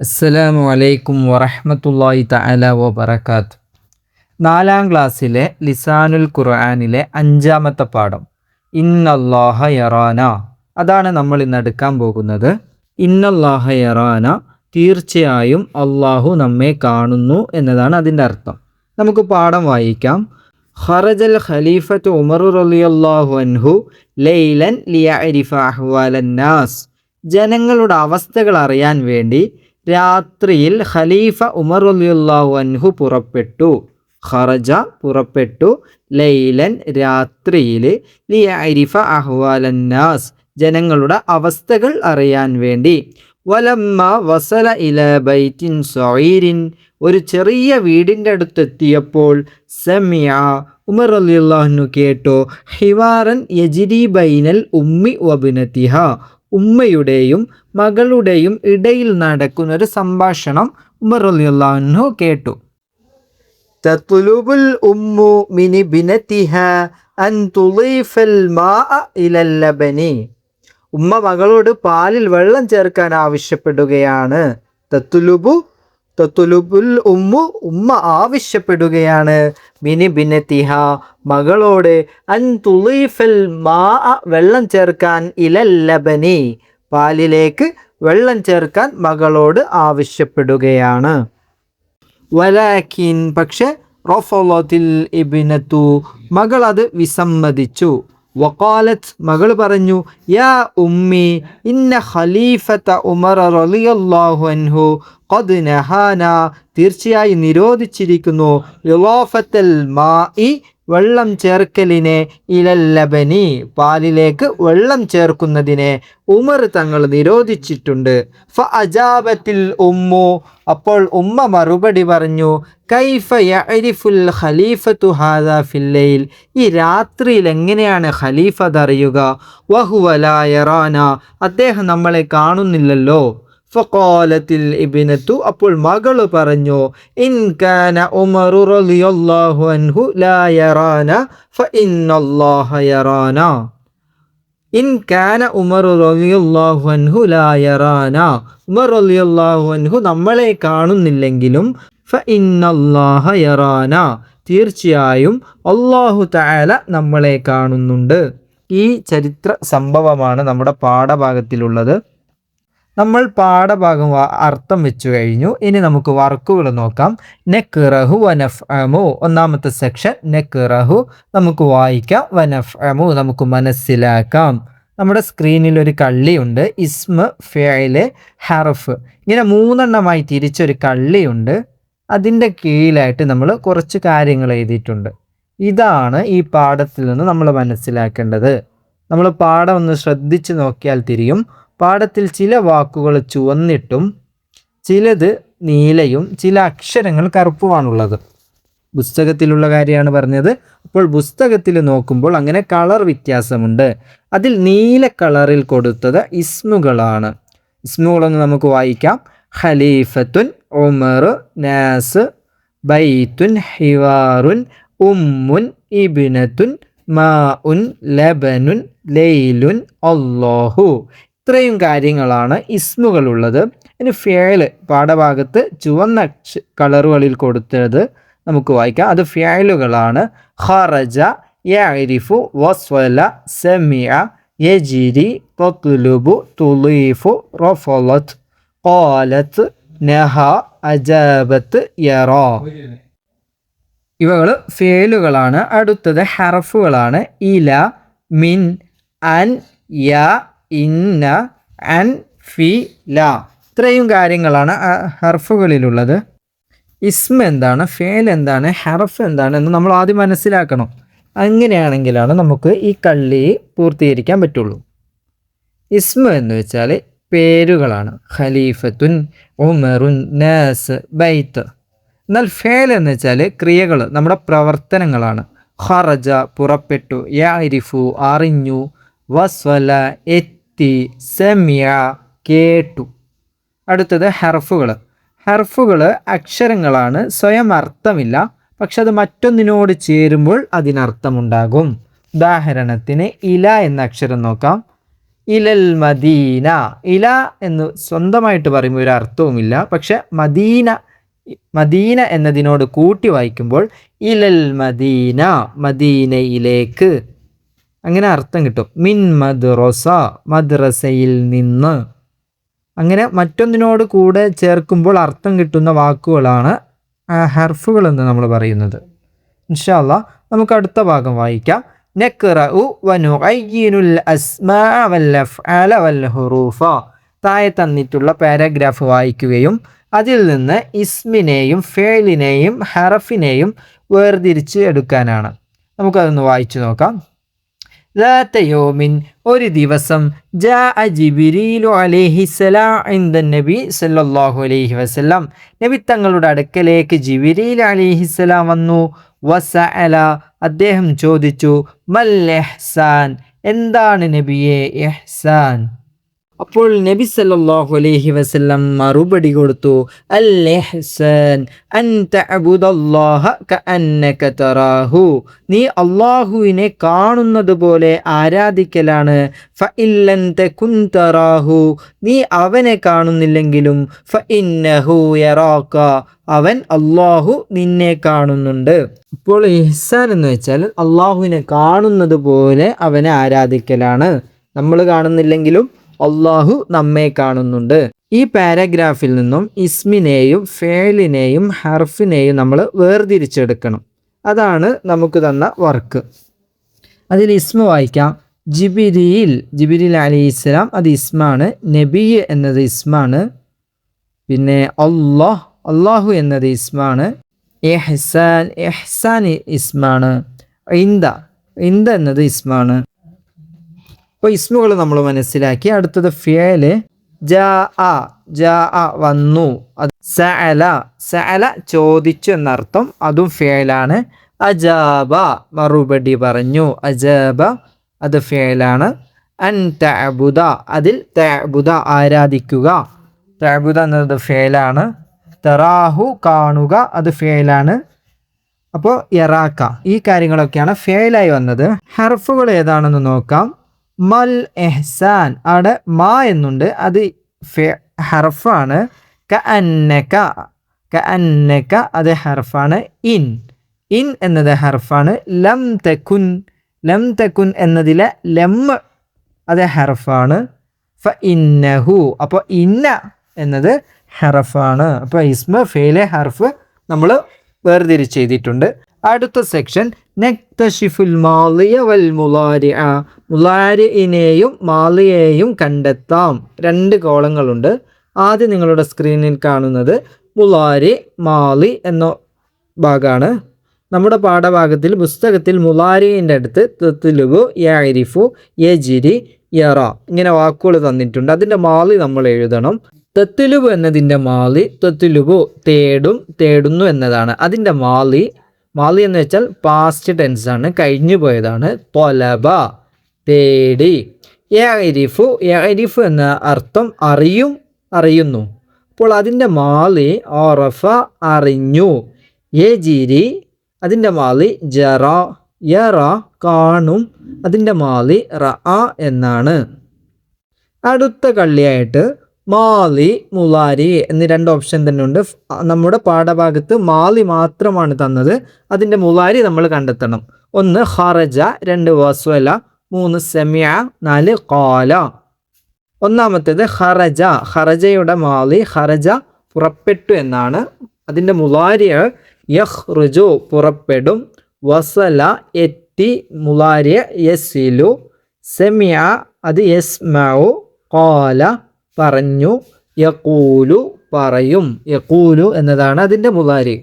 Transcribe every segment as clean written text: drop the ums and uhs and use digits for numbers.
അസ്സലാമു അലൈക്കും വറഹ്മത്തുള്ളാഹി തആല വബറകാത്ത്. 4-ാം ക്ലാസ്സിലെ ലിസാനുൽ ഖുർആനിലെ 5-ാമത്തെ പാഠം ഇന്നല്ലാഹ യറാന, അതാണ് നമ്മൾ ഇന്ന് എടുക്കാൻ പോകുന്നത്. ഇന്നല്ലാഹ യറാന, തീർച്ചയായും അള്ളാഹു നമ്മെ കാണുന്നു എന്നതാണ് അതിൻ്റെ അർത്ഥം. നമുക്ക് പാഠം വായിക്കാം. ഖറജൽ ഖലീഫത്തു ഉമർ റളിയല്ലാഹു അൻഹു ലൈലൻ ലിയഅരിഫ അഹ്വാലൻ നാസ്, ജനങ്ങളുടെ അവസ്ഥകൾ അറിയാൻ വേണ്ടി രാത്രിയിൽ ഖലീഫ ഉമർ റളിയല്ലാഹു അൻഹു പുറപ്പെട്ടു. ഖറജ പുറപ്പെട്ടു, ലൈലൻ രാത്രിയിൽ, ലിയഅരിഫ അഹ്വാലൻ നാസ് ജനങ്ങളുടെ അവസ്ഥകൾ അറിയാൻ വേണ്ടി. വലമ്മ വസല ഇല ബൈത്തിൻ സഈരിൻ, ഒരു ചെറിയ വീടിൻ്റെ അടുത്തെത്തിയപ്പോൾ സമിഅ ഉമർ റളിയല്ലാഹു അൻഹു കേട്ടു, ഹിവാറൻ യജ്രി ബൈനൽ ഉമ്മി വബ്നതിഹ, ഉമ്മയുടെയും മകളുടെയും ഇടയിൽ നടക്കുന്ന ഒരു സംഭാഷണം ഉമർ റളിയല്ലാഹു അൻഹു കേട്ടു. തത്ലുബുൽ ഉമ്മു മിൻ ബിനതിഹ അൻ തുളീഫൽ മാഅ ഇലൽ ലബനി, ഉമ്മ മകളോട് പാലിൽ വെള്ളം ചേർക്കാൻ ആവശ്യപ്പെടുകയാണ്. തത്ലുബുൽ ഉമ്മു, ഉമ്മ ആവശ്യപ്പെടുകയാണ്, മിനി ബിനതിഹ മകളോട്, അൻ തുളീഫൽ മാഅ വെള്ളം ചേർക്കാൻ, ഇലൽ ലബനി പാലിലേക്ക് വെള്ളം ചേർക്കാൻ മകളോട് ആവശ്യപ്പെടുകയാണ്. വലാകിൻ പക്ഷെ, റഫളത്തിൽ ഇബ്നതു മകൾ അത് വിസമ്മതിച്ചു. വഖാലത്ത് മകൾ പറഞ്ഞു, യാ ഉമ്മി ഇന്ന ഖലീഫത ഉമർ റളിയല്ലാഹു അൻഹു ഖദ് നഹാന, തീർച്ചയായും നിരോധിച്ചിരിക്കുന്നു, ഇളാഫത്തൽ മാഇ വെള്ളം ചേർക്കലിനെ, ഇലൽ ലബനി പാലിലേക്ക് വെള്ളം ചേർക്കുന്നതിനെ ഉമർ തങ്ങൾ നിരോധിച്ചിട്ടുണ്ട്. ഫഅജാബത്തിൽ ഉമ്മു, അപ്പോൾ ഉമ്മ മറുപടി പറഞ്ഞു, കൈഫ യഅരിഫുൽ ഖലീഫത്തു ഹാദാ ഫിൽ ലൈൽ, ഈ രാത്രിയിൽ എങ്ങനെയാണ് ഖലീഫ അറിയുക, വഹുവ ലാ യറാന അദ്ദേഹം നമ്മളെ കാണുന്നില്ലല്ലോ. ഫഖാലത്തിൽ ഇബ്നതു, അപ്പോൾ മകൾ പറഞ്ഞു, ഇൻ കാന ഉമർ റളിയല്ലാഹു അൻഹു ലാ യറാന ഫഇന്നല്ലാഹ യറാന, ഇൻ കാന ഉമർ റളിയല്ലാഹു അൻഹു ലാ യറാന, ഉമർ റളിയല്ലാഹു അൻഹു നമ്മളെ കാണുന്നില്ലെങ്കിലും ഫഇന്നല്ലാഹ യറാന തീർച്ചയായും അല്ലാഹു തആല നമ്മളെ കാണുന്നുണ്ട്. ഈ ചരിത്ര സംഭവമാണ് നമ്മുടെ പാഠഭാഗത്തിലുള്ളത്. നമ്മൾ പാഠഭാഗം അർത്ഥം വെച്ചു കഴിഞ്ഞു. ഇനി നമുക്ക് വർക്കുകൾ നോക്കാം. നഖ്റഹു വനഫ്അമു, ഒന്നാമത്തെ സെക്ഷൻ നഖ്റഹു നമുക്ക് വായിക്കാം, വനഫ്അമു നമുക്ക് മനസ്സിലാക്കാം. നമ്മുടെ സ്ക്രീനിൽ ഒരു കള്ളിയുണ്ട്, ഇസ്മ, ഫിഅല്, ഹർഫ്, ഇങ്ങനെ 3 തിരിച്ചൊരു കള്ളിയുണ്ട്. അതിൻ്റെ കീഴിലായിട്ട് നമ്മൾ കുറച്ച് കാര്യങ്ങൾ എഴുതിയിട്ടുണ്ട്. ഇതാണ് ഈ പാഠത്തിൽ നിന്ന് നമ്മൾ മനസ്സിലാക്കേണ്ടത്. നമ്മൾ പാഠം ഒന്ന് ശ്രദ്ധിച്ച് നോക്കിയാൽ തിരിയും. പാഠത്തിൽ ചില വാക്കുകൾ ചുവന്നിട്ടും ചിലത് നീലയും ചില അക്ഷരങ്ങൾ കറുപ്പുമാണുള്ളത്. പുസ്തകത്തിലുള്ള കാര്യമാണ് പറഞ്ഞത്. അപ്പോൾ പുസ്തകത്തിൽ നോക്കുമ്പോൾ അങ്ങനെ കളർ വ്യത്യാസമുണ്ട്. അതിൽ നീല കളറിൽ കൊടുത്തത് ഇസ്മുകളാണ്. ഇസ്മുകളൊന്ന് നമുക്ക് വായിക്കാം. ഖലീഫത്തുൻ, ഉമർ, നാസ്, ബൈത്തുൻ, ഹിവാറുൻ, ഉമ്മുൻ, ഇബ്നത്തുൻ, മാഉൻ, ലബനുൻ, ലൈലുൻ, അല്ലാഹു. ഇത്രയും കാര്യങ്ങളാണ് ഇസ്മുകളുള്ളത്. ഇനി ഫിഅല് പാഠഭാഗത്ത് ചുവന്ന കളറുകളിൽ കൊടുത്തത് നമുക്ക് വായിക്കാം. അത് ഫിഅലുകളാണ്. ഖറജ, യഅരിഫു, വസ്വല, സമിഅ, യജ്രി, തത്ലുബു, തുളീഫു, റഫളത്ത്, ഖാലത്ത്, നഹ, അജാബത്ത്, യറാ. ഇവകൾ ഫിഅലുകളാണ്. അടുത്തത് ഹർഫുകളാണ്. ഇല, മിൻ, അൻ, യ, ഇന്ന, അൻ, ഫി, ല. ഇത്രയും കാര്യങ്ങളാണ് ഹർഫുകളിലുള്ളത്. ഇസ്മ എന്താണ്, ഫേൽ എന്താണ്, ഹർഫ് എന്താണ് എന്ന് നമ്മൾ ആദ്യം മനസ്സിലാക്കണം. അങ്ങനെയാണെങ്കിലാണ് നമുക്ക് ഈ കള്ളി പൂർത്തീകരിക്കാൻ പറ്റുള്ളൂ. ഇസ്മ എന്ന് വെച്ചാൽ പേരുകളാണ്. ഖലീഫത്തുൻ, ഉമറുൻ, നാസ്, ബൈത്ത്. എന്നാൽ ഫേൽ എന്ന് വെച്ചാൽ ക്രിയകൾ, നമ്മുടെ പ്രവർത്തനങ്ങളാണ്. ഖറജ പുറപ്പെട്ടു, യഅരിഫു അറിഞ്ഞു, വസ്വല എത്തി, സമിഅ കേട്ടു. അടുത്തത് ഹർഫുകൾ. ഹർഫുകൾ അക്ഷരങ്ങളാണ്, സ്വയം അർത്ഥമില്ല, പക്ഷെ അത് മറ്റൊന്നിനോട് ചേരുമ്പോൾ അതിനർത്ഥമുണ്ടാകും. ഉദാഹരണത്തിന് ഇല എന്ന അക്ഷരം നോക്കാം. ഇലൽ മദീന. ഇല എന്ന് സ്വന്തമായിട്ട് പറയുമ്പോൾ ഒരു അർത്ഥവുമില്ല. പക്ഷെ മദീന എന്നതിനോട് കൂട്ടി വായിക്കുമ്പോൾ ഇലൽ മദീന, മദീനയിലേക്ക്, അങ്ങനെ അർത്ഥം കിട്ടും. മിൻ മദ്റസ, മദ്രസയിൽ നിന്ന്. അങ്ങനെ മറ്റൊന്നിനോട് കൂടെ ചേർക്കുമ്പോൾ അർത്ഥം കിട്ടുന്ന വാക്കുകളാണ് ഹർഫുകൾ എന്ന് നമ്മൾ പറയുന്നത്. ഇൻഷാ അല്ലാഹ് നമുക്ക് അടുത്ത ഭാഗം വായിക്കാം. നഖ്റഉ വനുഅയ്യിനുൽ അസ്മാഅ വൽ അഫ്ആല വൽ ഹുറൂഫ. താഴെ തന്നിട്ടുള്ള പാരഗ്രാഫ് വായിക്കുകയും അതിൽ നിന്ന് ഇസ്മിനെയും ഫേലിനെയും ഹറഫിനെയും വേർതിരിച്ച് എടുക്കാനാണ്. നമുക്കതൊന്ന് വായിച്ചു നോക്കാം. ذات يوم, ഒരു ദിവസം, ജാഅ ജിബ്രീലു അലൈഹിസ്സലാം ഇൻദ നബി സല്ലല്ലാഹു അലൈഹി വസല്ലം, നബി തങ്ങളുടെ അടുക്കലേക്ക് ജിബ്രീൽ അലൈഹിസ്സലാം വന്നു. വസഅല, അദ്ദേഹം ചോദിച്ചു, മൽ ഇഹ്സാൻ, എന്താണ് നബിയെ ഇഹ്സാൻ? അപ്പോൾ നബി സല്ലല്ലാഹു അലൈഹി വസല്ലം മറുപടി കൊടുത്തു, അൽ ഇഹ്സാൻ അൻ തഅബുദല്ലാഹ കഅന്നക തറാഹു, നീ അല്ലാഹുവിനെ കാണുന്നത് പോലെ ആരാധിക്കലാണ്. ഫഇല്ലൻ തകുൻ തറാഹു, നീ അവനെ കാണുന്നില്ലെങ്കിലും ഫഇന്നഹു യറാക, അവൻ അല്ലാഹു നിന്നെ കാണുന്നുണ്ട്. ഇപ്പോൾ ഇഹ്സാൻ എന്ന് വെച്ചാൽ അല്ലാഹുവിനെ കാണുന്നത് പോലെ അവനെ ആരാധിക്കലാണ്. നമ്മൾ കാണുന്നില്ലെങ്കിലും അള്ളാഹു നമ്മെ കാണുന്നുണ്ട്. ഈ പാരഗ്രാഫിൽ നിന്നും ഇസ്മിനെയും ഫേലിനെയും ഹർഫിനെയും നമ്മൾ വേർതിരിച്ചെടുക്കണം. അതാണ് നമുക്ക് തന്ന വർക്ക്. അതിൽ ഇസ്മ വായിക്കാം. ജിബ്രീൽ അലൈഹിസ്സലാം അത് ഇസ്മാണ്. നബി എന്നത് ഇസ്മാണ്. പിന്നെ അള്ളാഹു എന്നത് ഇസ്മാണ്. ഇഹ്സാൻ ഇസ്മാണ്. ഇന്ദ എന്നത് ഇസ്മാണ്. അപ്പോൾ ഇസ്മുകൾ നമ്മൾ മനസ്സിലാക്കി. അടുത്തത് ഫിയല്. ജാഅ വന്നു. അത് സഅല ചോദിച്ചു എന്നർത്ഥം, അതും ഫിയലാണ്. അജാബ മറുപടി പറഞ്ഞു. അജാബ അത് ഫിയലാണ്. അൻ തഅബുദ, അതിൽ തഅബുദ ആരാധിക്കുക. തഅബുദ എന്നത് ഫിയലാണ്. തറാഹു കാണുക, അത് ഫിയലാണ്. അപ്പോൾ യറാക്ക, ഈ കാര്യങ്ങളൊക്കെയാണ് ഫിയലായി വന്നത്. ഹർഫുകൾ ഏതാണെന്ന് നോക്കാം. മൽ ഇഹ്സാൻ, അവിടെ മാ എന്നുണ്ട്, അത് ഹർഫാണ്. കഅന്നക അത് ഹർഫാണ്. ഇൻ എന്നത് ഹർഫാണ്. ലം തകുൻ എന്നതിലെ ലം അത് ഹർഫാണ്. ഫഇന്നഹു, അപ്പോൾ ഇന്ന എന്നത് ഹർഫാണ്. അപ്പോൾ ഇസ്മ ഫേലെ ഹർഫ് നമ്മൾ വേർതിരിച്ച് ചെയ്തിട്ടുണ്ട്. അടുത്ത സെക്ഷൻ നക്തഷിഫുൽ മാളിയ വൽ മുളാരിഅ, മുളാരിഇനെയും മാളിയെയും കണ്ടെത്താം. 2 കോളങ്ങളുണ്ട്. ആദ്യം നിങ്ങളുടെ സ്ക്രീനിൽ കാണുന്നത് മുളാരി മാളി എന്ന ഭാഗമാണ്. നമ്മുടെ പാഠഭാഗത്തിൽ പുസ്തകത്തിൽ മുളാരിൻ്റെ അടുത്ത് തത്ലുബു, യഅരിഫു, യജിരി, യറ ഇങ്ങനെ വാക്കുകൾ തന്നിട്ടുണ്ട്. അതിൻ്റെ മാളി നമ്മൾ എഴുതണം. തത്ലുബു എന്നതിൻ്റെ മാളി തത്ലുബു തേടുന്നു എന്നതാണ്. അതിൻ്റെ മാളി എന്ന് വെച്ചാൽ പാസ്റ്റ് ടെൻസ് ആണ്, കഴിഞ്ഞു പോയതാണ്. തൊലബ തേടി. യഅരിഫു എന്ന അർത്ഥം അറിയുന്നു. അപ്പോൾ അതിൻ്റെ മാളി അറഫ അറിഞ്ഞു. യജിരി അതിൻ്റെ മാളി ജറ കാണും. അതിൻ്റെ മാളി റഅ എന്നാണ്. അടുത്ത കള്ളിയായിട്ട് മാലി മുളാരി എന്നീ 2 ഓപ്ഷൻ തന്നെ ഉണ്ട്. നമ്മുടെ പാഠഭാഗത്ത് മാലി മാത്രമാണ് തന്നത്. അതിൻ്റെ മുളാരി നമ്മൾ കണ്ടെത്തണം. 1 ഖറജ, 2 വസ്വല, 3 സമിഅ, 4 ഖാല. ഒന്നാമത്തേത് ഖറജയുടെ മാലി ഖറജ പുറപ്പെട്ടു എന്നാണ്. അതിൻ്റെ മുളാരി യഖ്റുജു പുറപ്പെടും. വസല എത്തി, മുളാരി യസിലു. സമിഅ അത് യസ്മഉ. ഖാല പറഞ്ഞു. യഖൂലു പറയും. യഖൂലു എന്നതാണ് അതിൻ്റെ മുളാരി.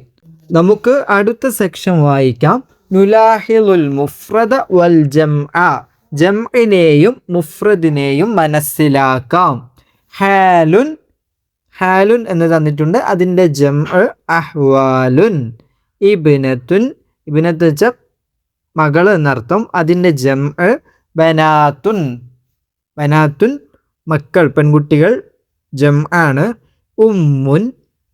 നമുക്ക് അടുത്ത സെക്ഷൻ വായിക്കാം. നുലാഹിലുൽ മുഫ്രദ വൽ ജംഅ, ജംഇനെയും മുഫ്രദിനെയും മനസ്സിലാക്കാം. ഹാലുൻ എന്ന് തന്നിട്ടുണ്ട്. അതിൻ്റെ ജംഅ അഹ്വാലുൻ. ഇബ്നത്തുൻ വെച്ചാൽ മകൾ എന്നർത്ഥം. അതിൻ്റെ ജംഅ ബനാത്തുൻ മക്കൾ, പെൺകുട്ടികൾ ജംആണ്. ഉമ്മുൻ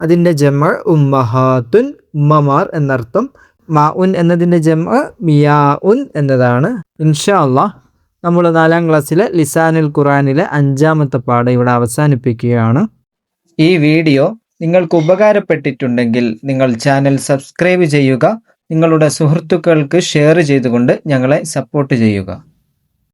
അതിൻ്റെ ജംഅ ഉമ്മഹാത്തുൻ ഉമ്മമാർ എന്നർത്ഥം. മാഉൻ എന്നതിൻ്റെ ജംഅ മിയാഉൻ എന്നതാണ്. ഇൻഷാ അല്ലാഹ് നമ്മൾ 4ാം ക്ലാസ്സിലെ ലിസാനുൽ ഖുർആനിലെ 5ാമത്തെ പാഠം ഇവിടെ അവസാനിപ്പിക്കുകയാണ്. ഈ വീഡിയോ നിങ്ങൾക്ക് ഉപകാരപ്പെട്ടിട്ടുണ്ടെങ്കിൽ നിങ്ങൾ ചാനൽ സബ്സ്ക്രൈബ് ചെയ്യുക. നിങ്ങളുടെ സുഹൃത്തുക്കൾക്ക് ഷെയർ ചെയ്തുകൊണ്ട് ഞങ്ങളെ സപ്പോർട്ട് ചെയ്യുക.